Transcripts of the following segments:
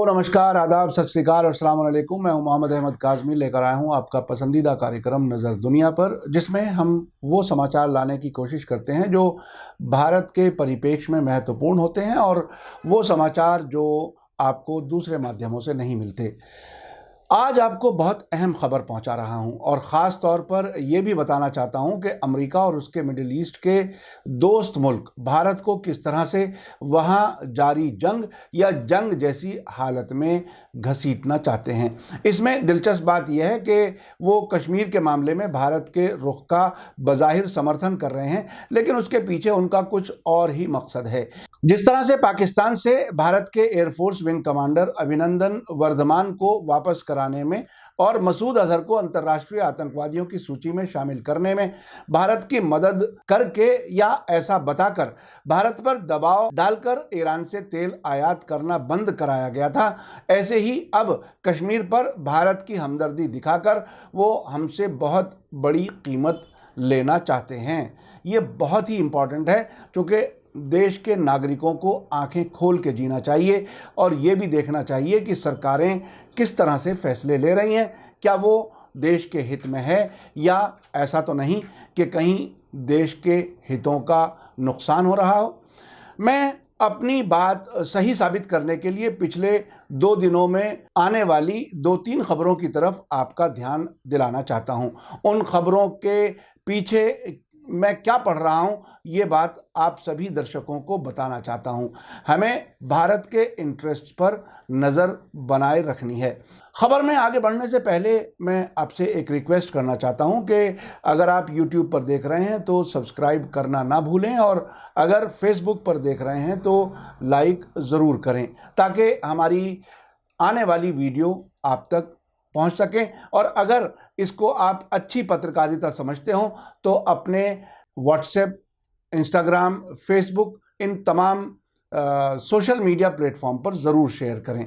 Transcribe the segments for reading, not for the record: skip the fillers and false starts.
नमस्कार, आदाब, सत श्री अकाल और अस्सलाम वालेकुम। मैं हूं मोहम्मद अहमद काज़मी, लेकर आया हूं आपका पसंदीदा कार्यक्रम नज़र दुनिया पर, जिसमें हम वो समाचार लाने की कोशिश करते हैं जो भारत के परिप्रेक्ष्य में महत्वपूर्ण होते हैं और वो समाचार जो आपको दूसरे माध्यमों से नहीं मिलते। आज आपको बहुत अहम खबर पहुंचा रहा हूं और ख़ास तौर पर यह भी बताना चाहता हूं कि अमेरिका और उसके मिडिल ईस्ट के दोस्त मुल्क भारत को किस तरह से वहां जारी जंग या जंग जैसी हालत में घसीटना चाहते हैं। इसमें दिलचस्प बात यह है कि वो कश्मीर के मामले में भारत के रुख का बज़ाहिर समर्थन कर रहे हैं, लेकिन उसके पीछे उनका कुछ और ही मकसद है। जिस तरह से पाकिस्तान से भारत के air force wing commander Abhinandan Varthaman को वापस कराने में और मसूद अजहर को अंतर्राष्ट्रीय आतंकवादियों की सूची में शामिल करने में भारत की मदद करके या ऐसा बताकर भारत पर दबाव डालकर ईरान से तेल आयात करना बंद कराया गया था, ऐसे ही अब कश्मीर पर भारत की हमदर्दी दिखाकर वो हमसे बहुत बड़ी कीमत लेना चाहते हैं। ये बहुत ही इम्पॉर्टेंट है, क्योंकि देश के नागरिकों को आंखें खोल के जीना चाहिए और ये भी देखना चाहिए कि सरकारें किस तरह से फैसले ले रही हैं। क्या वो देश के हित में है या ऐसा तो नहीं कि कहीं देश के हितों का नुकसान हो रहा हो। मैं अपनी बात सही साबित करने के लिए पिछले 2 दिनों में आने वाली 2-3 खबरों की तरफ आपका ध्यान दिलाना चाहता हूं। उन खबरों के पीछे मैं क्या पढ़ रहा हूं, ये बात आप सभी दर्शकों को बताना चाहता हूं। हमें भारत के इंटरेस्ट पर नज़र बनाए रखनी है। खबर में आगे बढ़ने से पहले मैं आपसे एक रिक्वेस्ट करना चाहता हूं कि अगर आप YouTube पर देख रहे हैं तो सब्सक्राइब करना ना भूलें और अगर Facebook पर देख रहे हैं तो लाइक ज़रूर करें, ताकि हमारी आने वाली वीडियो आप तक पहुंच सकें। और अगर इसको आप अच्छी पत्रकारिता समझते हो तो अपने व्हाट्सएप, इंस्टाग्राम, फेसबुक, इन तमाम सोशल मीडिया प्लेटफॉर्म पर ज़रूर शेयर करें।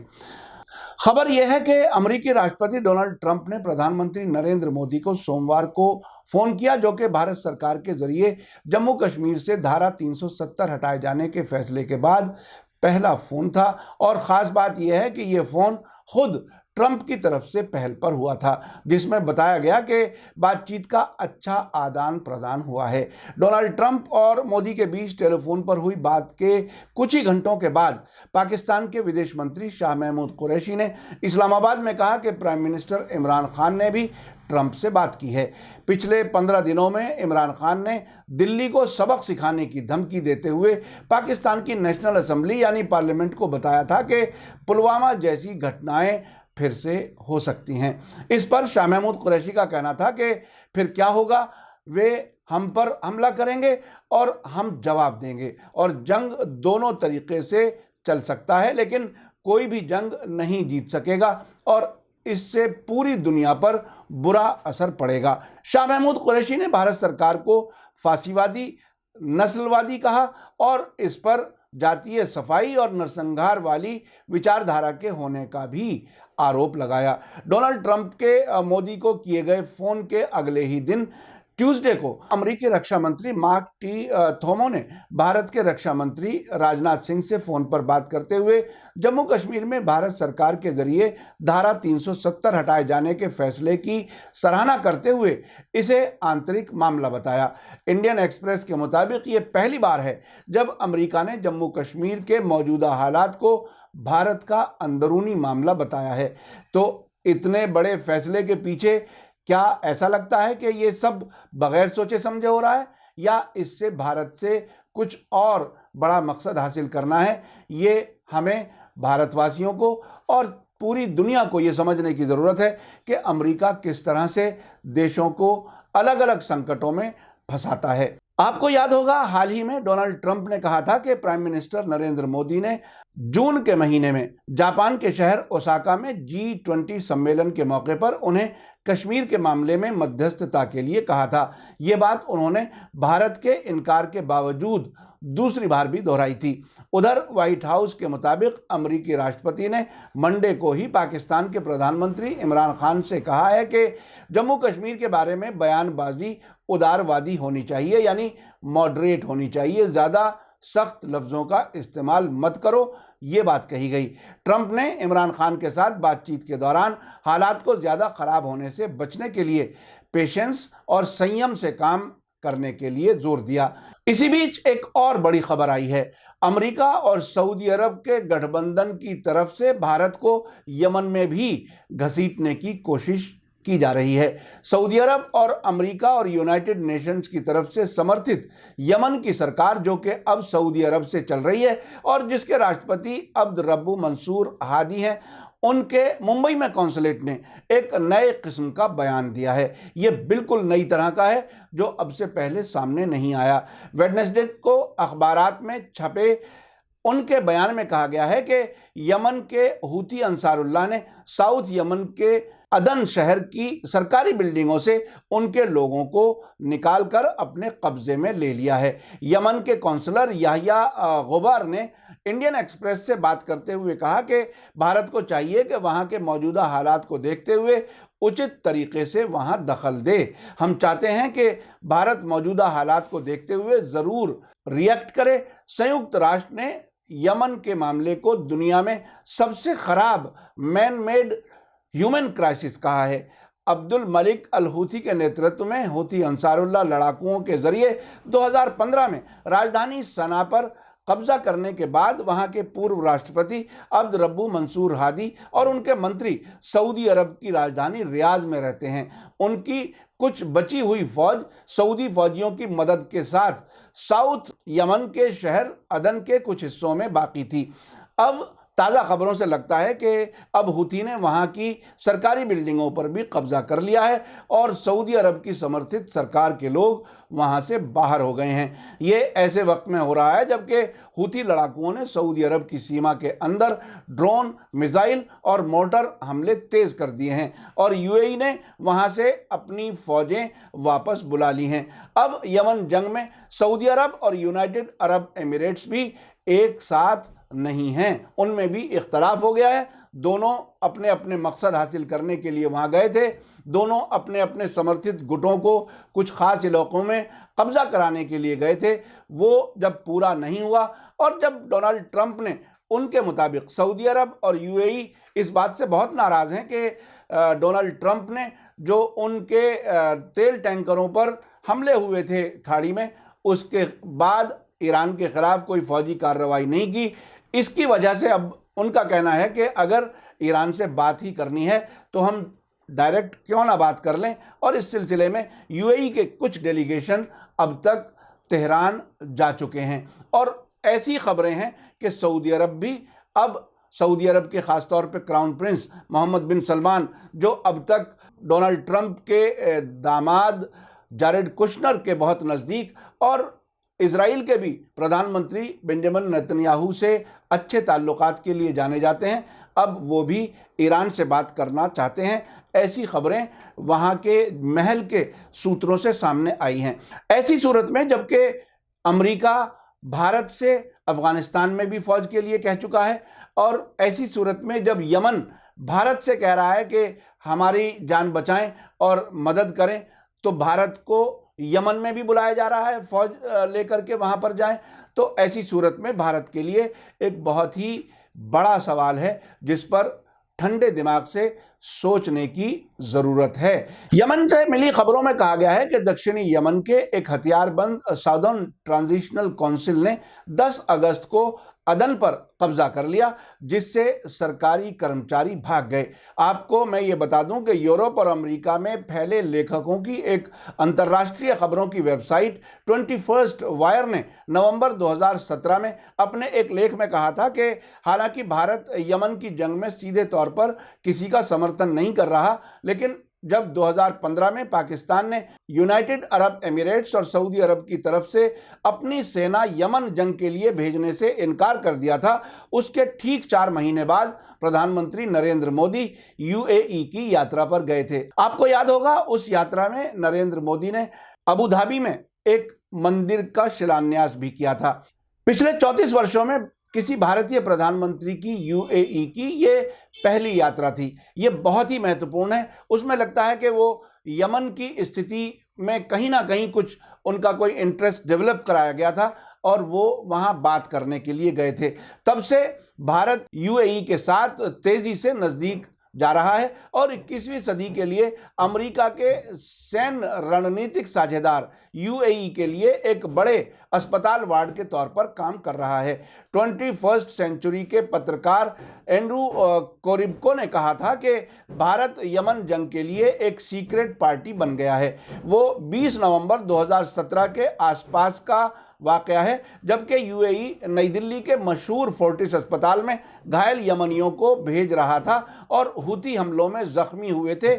खबर यह है कि अमेरिकी राष्ट्रपति डोनाल्ड ट्रंप ने प्रधानमंत्री नरेंद्र मोदी को सोमवार को फ़ोन किया, जो कि भारत सरकार के ज़रिए जम्मू कश्मीर से धारा 370 हटाए जाने के फैसले के बाद पहला फ़ोन था। और ख़ास बात यह है कि ये फ़ोन खुद ट्रंप की तरफ से पहल पर हुआ था, जिसमें बताया गया कि बातचीत का अच्छा आदान प्रदान हुआ है। डोनाल्ड ट्रंप और मोदी के बीच टेलीफोन पर हुई बात के कुछ ही घंटों के बाद पाकिस्तान के विदेश मंत्री शाह महमूद कुरैशी ने इस्लामाबाद में कहा कि प्राइम मिनिस्टर इमरान खान ने भी ट्रंप से बात की है। पिछले 15 दिनों में इमरान खान ने दिल्ली को सबक सिखाने की धमकी देते हुए पाकिस्तान की नेशनल असेंबली यानी पार्लियामेंट को बताया था कि पुलवामा जैसी घटनाएं फिर से हो सकती हैं। इस पर शाह महमूद कुरैशी का कहना था कि फिर क्या होगा, वे हम पर हमला करेंगे और हम जवाब देंगे और जंग दोनों तरीके से चल सकता है, लेकिन कोई भी जंग नहीं जीत सकेगा और इससे पूरी दुनिया पर बुरा असर पड़ेगा। शाह महमूद कुरैशी ने भारत सरकार को फासीवादी, नस्लवादी कहा और इस पर जातीय सफाई और नरसंहार वाली विचारधारा के होने का भी आरोप लगाया। डोनाल्ड ट्रंप के मोदी को किए गए फ़ोन के अगले ही दिन ट्यूसडे को अमेरिकी रक्षा मंत्री मार्क टी थोमो ने भारत के रक्षा मंत्री राजनाथ सिंह से फ़ोन पर बात करते हुए जम्मू कश्मीर में भारत सरकार के ज़रिए धारा 370 हटाए जाने के फैसले की सराहना करते हुए इसे आंतरिक मामला बताया। इंडियन एक्सप्रेस के मुताबिक ये पहली बार है जब अमेरिका ने जम्मू कश्मीर के मौजूदा हालात को भारत का अंदरूनी मामला बताया है। तो इतने बड़े फैसले के पीछे क्या ऐसा लगता है कि ये सब बगैर सोचे समझे हो रहा है या इससे भारत से कुछ और बड़ा मकसद हासिल करना है? ये हमें भारतवासियों को और पूरी दुनिया को ये समझने की ज़रूरत है कि अमेरिका किस तरह से देशों को अलग अलग संकटों में फंसाता है। आपको याद होगा, हाल ही में डोनाल्ड ट्रंप ने कहा था कि प्राइम मिनिस्टर नरेंद्र मोदी ने जून के महीने में जापान के शहर ओसाका में G20 सम्मेलन के मौके पर उन्हें कश्मीर के मामले में मध्यस्थता के लिए कहा था। ये बात उन्होंने भारत के इनकार के बावजूद दूसरी बार भी दोहराई थी। उधर व्हाइट हाउस के मुताबिक अमेरिकी राष्ट्रपति ने मंडे को ही पाकिस्तान के प्रधानमंत्री इमरान खान से कहा है कि जम्मू कश्मीर के बारे में बयानबाजी उदारवादी होनी चाहिए, यानी मॉडरेट होनी चाहिए, ज़्यादा सख्त लफ्ज़ों का इस्तेमाल मत करो, ये बात कही गई। ट्रंप ने इमरान खान के साथ बातचीत के दौरान हालात को ज़्यादा ख़राब होने से बचने के लिए पेशेंस और संयम से काम करने के लिए जोर दिया। इसी बीच एक और बड़ी खबर आई है। अमेरिका और सऊदी अरब के गठबंधन की तरफ से भारत को यमन में भी घसीटने की कोशिश की जा रही है। सऊदी अरब और अमेरिका और यूनाइटेड नेशंस की तरफ से समर्थित यमन की सरकार, जो कि अब सऊदी अरब से चल रही है और जिसके राष्ट्रपति अब्द रब्बू मंसूर हादी हैं, उनके मुंबई में कौंसलेट ने एक नए किस्म का बयान दिया है। ये बिल्कुल नई तरह का है जो अब से पहले सामने नहीं आया। वेडनेसडे को अखबारात में छपे उनके बयान में कहा गया है कि यमन के हूती अंसारुल्लाह ने साउथ यमन के अदन शहर की सरकारी बिल्डिंगों से उनके लोगों को निकालकर अपने कब्जे में ले लिया है। यमन के कौंसलर याहिया गुबार ने इंडियन एक्सप्रेस से बात करते हुए कहा कि भारत को चाहिए कि वहां के मौजूदा हालात को देखते हुए उचित तरीके से वहां दखल दे। हम चाहते हैं कि भारत मौजूदा हालात को देखते हुए ज़रूर रिएक्ट करे। संयुक्त राष्ट्र ने यमन के मामले को दुनिया में सबसे खराब मैन मेड ह्यूमन क्राइसिस कहा है। अब्दुल मलिक अल हूथी के नेतृत्व में हूथी अंसारुल्लाह लड़ाकुओं के जरिए 2015 में राजधानी सना पर कब्जा करने के बाद वहां के पूर्व राष्ट्रपति अब्द रब्बू मंसूर हादी और उनके मंत्री सऊदी अरब की राजधानी रियाद में रहते हैं। उनकी कुछ बची हुई फौज सऊदी फौजियों की मदद के साथ साउथ यमन के शहर अदन के कुछ हिस्सों में बाकी थी। अब ताज़ा खबरों से लगता है कि अब हूथी ने वहां की सरकारी बिल्डिंगों पर भी कब्जा कर लिया है और सऊदी अरब की समर्थित सरकार के लोग वहां से बाहर हो गए हैं। ये ऐसे वक्त में हो रहा है जबकि हूथी लड़ाकुओं ने सऊदी अरब की सीमा के अंदर ड्रोन, मिसाइल और मोर्टर हमले तेज कर दिए हैं और यूएई ने वहां से अपनी फौजें वापस बुला ली हैं। अब यमन जंग में सऊदी अरब और यूनाइटेड अरब एमिरेट्स भी एक साथ नहीं हैं, उनमें भी इख्तलाफ हो गया है। दोनों अपने अपने मकसद हासिल करने के लिए वहां गए थे। दोनों अपने अपने समर्थित गुटों को कुछ खास इलाकों में कब्जा कराने के लिए गए थे। वो जब पूरा नहीं हुआ और जब डोनाल्ड ट्रंप ने उनके मुताबिक, सऊदी अरब और यूएई इस बात से बहुत नाराज़ हैं कि डोनाल्ड ट्रंप ने जो उनके तेल टैंकरों पर हमले हुए थे खाड़ी में, उसके बाद ईरान के खिलाफ कोई फौजी कार्रवाई नहीं की। इसकी वजह से अब उनका कहना है कि अगर ईरान से बात ही करनी है तो हम डायरेक्ट क्यों ना बात कर लें, और इस सिलसिले में यूएई के कुछ डेलीगेशन अब तक तेहरान जा चुके हैं। और ऐसी खबरें हैं कि सऊदी अरब भी अब, सऊदी अरब के ख़ास तौर पे क्राउन प्रिंस मोहम्मद बिन सलमान, जो अब तक डोनाल्ड ट्रंप के दामाद जारेड कुशनर के बहुत नज़दीक और इजराइल के भी प्रधानमंत्री बेंजामिन नेतन्याहू से अच्छे ताल्लुकात के लिए जाने जाते हैं, अब वो भी ईरान से बात करना चाहते हैं। ऐसी खबरें वहाँ के महल के सूत्रों से सामने आई हैं। ऐसी सूरत में जबकि अमेरिका भारत से अफ़गानिस्तान में भी फ़ौज के लिए कह चुका है, और ऐसी सूरत में जब यमन भारत से कह रहा है कि हमारी जान बचाएं और मदद करें, तो भारत को यमन में भी बुलाया जा रहा है फौज लेकर के वहां पर जाएं। तो ऐसी सूरत में भारत के लिए एक बहुत ही बड़ा सवाल है जिस पर ठंडे दिमाग से सोचने की ज़रूरत है। यमन से मिली खबरों में कहा गया है कि दक्षिणी यमन के एक हथियारबंद साउदर्न ट्रांजिशनल काउंसिल ने 10 अगस्त को अदन पर कब्जा कर लिया, जिससे सरकारी कर्मचारी भाग गए। आपको मैं ये बता दूं कि यूरोप और अमेरिका में फैले लेखकों की एक अंतर्राष्ट्रीय खबरों की वेबसाइट 21st वायर ने नवंबर 2017 में अपने एक लेख में कहा था कि हालांकि भारत यमन की जंग में सीधे तौर पर किसी का समर्थन नहीं कर रहा, लेकिन जब 2015 में पाकिस्तान ने यूनाइटेड अरब एमिरेट्स और सऊदी अरब की तरफ से अपनी सेना यमन जंग के लिए भेजने से इनकार कर दिया था, उसके ठीक 4 महीने बाद प्रधानमंत्री नरेंद्र मोदी यूएई की यात्रा पर गए थे। आपको याद होगा, उस यात्रा में नरेंद्र मोदी ने अबू धाबी में एक मंदिर का शिलान्यास भी किया था। पिछले 34 वर्षों में किसी भारतीय प्रधानमंत्री की यूएई की ये पहली यात्रा थी। ये बहुत ही महत्वपूर्ण है। उसमें लगता है कि वो यमन की स्थिति में कहीं ना कहीं कुछ उनका कोई इंटरेस्ट डेवलप कराया गया था। और वो वहाँ बात करने के लिए गए थे। तब से भारत यूएई के साथ तेजी से नज़दीक जा रहा है और 21वीं सदी के लिए अमेरिका के सैन्य रणनीतिक साझेदार यूएई के लिए एक बड़े अस्पताल वार्ड के तौर पर काम कर रहा है। 21वीं सेंचुरी के पत्रकार एंड्रू कोरिबको ने कहा था कि भारत यमन जंग के लिए एक सीक्रेट पार्टी बन गया है। वो 20 नवंबर 2017 के आसपास का वाकया है, जबकि यूएई नई दिल्ली के मशहूर फोर्टिस अस्पताल में घायल यमनियों को भेज रहा था और हुती हमलों में जख्मी हुए थे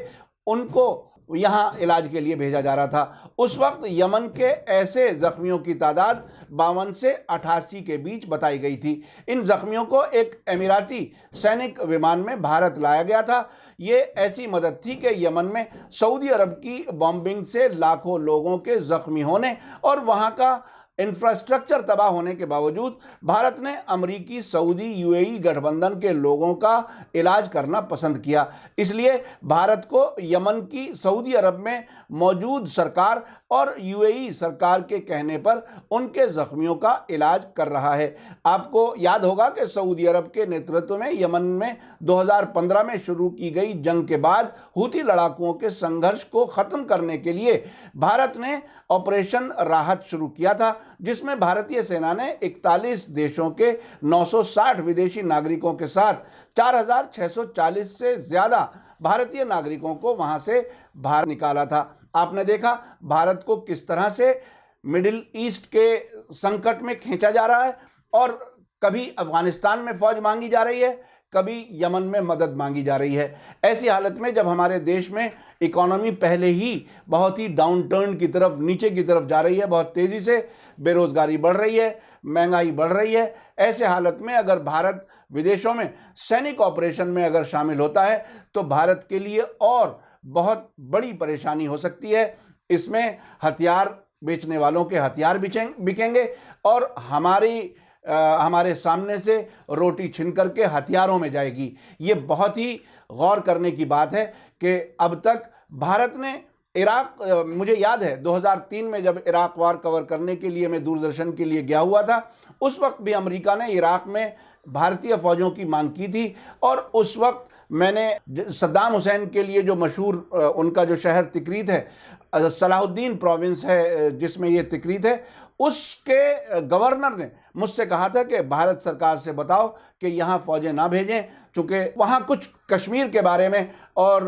उनको यहाँ इलाज के लिए भेजा जा रहा था। उस वक्त यमन के ऐसे जख्मियों की तादाद 52 से 88 के बीच बताई गई थी। इन जख्मियों को एक अमीराती सैनिक विमान में भारत लाया गया था। ये ऐसी मदद थी कि यमन में सऊदी अरब की बॉम्बिंग से लाखों लोगों के जख्मी होने और वहाँ का इंफ्रास्ट्रक्चर तबाह होने के बावजूद भारत ने अमरीकी सऊदी यूएई गठबंधन के लोगों का इलाज करना पसंद किया। इसलिए भारत को यमन की सऊदी अरब में मौजूद सरकार और यूएई सरकार के कहने पर उनके जख्मियों का इलाज कर रहा है। आपको याद होगा कि सऊदी अरब के नेतृत्व में यमन में 2015 में शुरू की गई जंग के बाद हुती लड़ाकुओं के संघर्ष को ख़त्म करने के लिए भारत ने ऑपरेशन राहत शुरू किया था, जिसमें भारतीय सेना ने 41 देशों के 960 विदेशी नागरिकों के साथ 4,640 से ज़्यादा भारतीय नागरिकों को वहां से बाहर निकाला था। आपने देखा भारत को किस तरह से मिडिल ईस्ट के संकट में खींचा जा रहा है और कभी अफगानिस्तान में फौज मांगी जा रही है, कभी यमन में मदद मांगी जा रही है। ऐसी हालत में जब हमारे देश में इकोनॉमी पहले ही बहुत ही डाउन टर्न की तरफ, नीचे की तरफ जा रही है, बहुत तेज़ी से बेरोज़गारी बढ़ रही है, महंगाई बढ़ रही है, ऐसे हालत में अगर भारत विदेशों में सैनिक ऑपरेशन में अगर शामिल होता है तो भारत के लिए और बहुत बड़ी परेशानी हो सकती है। इसमें हथियार बेचने वालों के हथियार बिकेंगे और हमारे सामने से रोटी छिन करके हथियारों में जाएगी। ये बहुत ही गौर करने की बात है कि अब तक भारत ने इराक, मुझे याद है 2003 में जब इराक वार कवर करने के लिए मैं दूरदर्शन के लिए गया हुआ था, उस वक्त भी अमेरिका ने इराक में भारतीय फौजों की मांग की थी और उस वक्त मैंने सद्दाम हुसैन के लिए जो मशहूर उनका जो शहर तिकरीत है, सलाहुद्दीन प्रोविंस है जिसमें ये तिकरीत है, उसके गवर्नर ने मुझसे कहा था कि भारत सरकार से बताओ कि यहाँ फ़ौजें ना भेजें, चूँकि वहाँ कुछ कश्मीर के बारे में और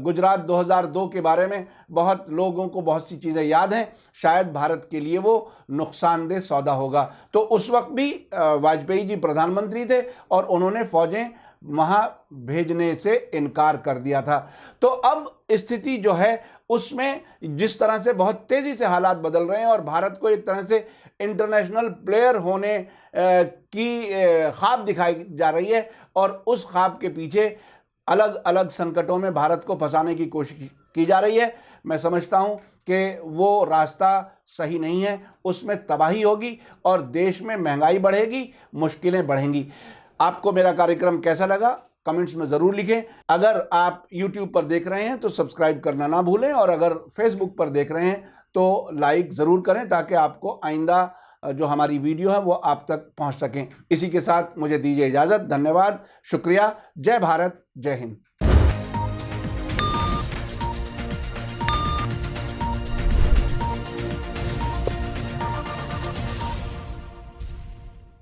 गुजरात 2002 के बारे में बहुत लोगों को बहुत सी चीज़ें याद हैं, शायद भारत के लिए वो नुकसानदेह सौदा होगा। तो उस वक्त भी वाजपेयी जी प्रधानमंत्री थे और उन्होंने फ़ौजें वहाँ भेजने से इनकार कर दिया था। तो अब स्थिति जो है उसमें जिस तरह से बहुत तेज़ी से हालात बदल रहे हैं और भारत को एक तरह से इंटरनेशनल प्लेयर होने की ख्वाब दिखाई जा रही है और उस ख्वाब के पीछे अलग अलग संकटों में भारत को फंसाने की कोशिश की जा रही है। मैं समझता हूँ कि वो रास्ता सही नहीं है, उसमें तबाही होगी और देश में महंगाई बढ़ेगी, मुश्किलें बढ़ेंगी। आपको मेरा कार्यक्रम कैसा लगा कमेंट्स में ज़रूर लिखें। अगर आप YouTube पर देख रहे हैं तो सब्सक्राइब करना ना भूलें और अगर Facebook पर देख रहे हैं तो लाइक ज़रूर करें ताकि आपको आइंदा जो हमारी वीडियो है वो आप तक पहुंच सकें। इसी के साथ मुझे दीजिए इजाज़त। धन्यवाद, शुक्रिया। जय भारत, जय हिंद।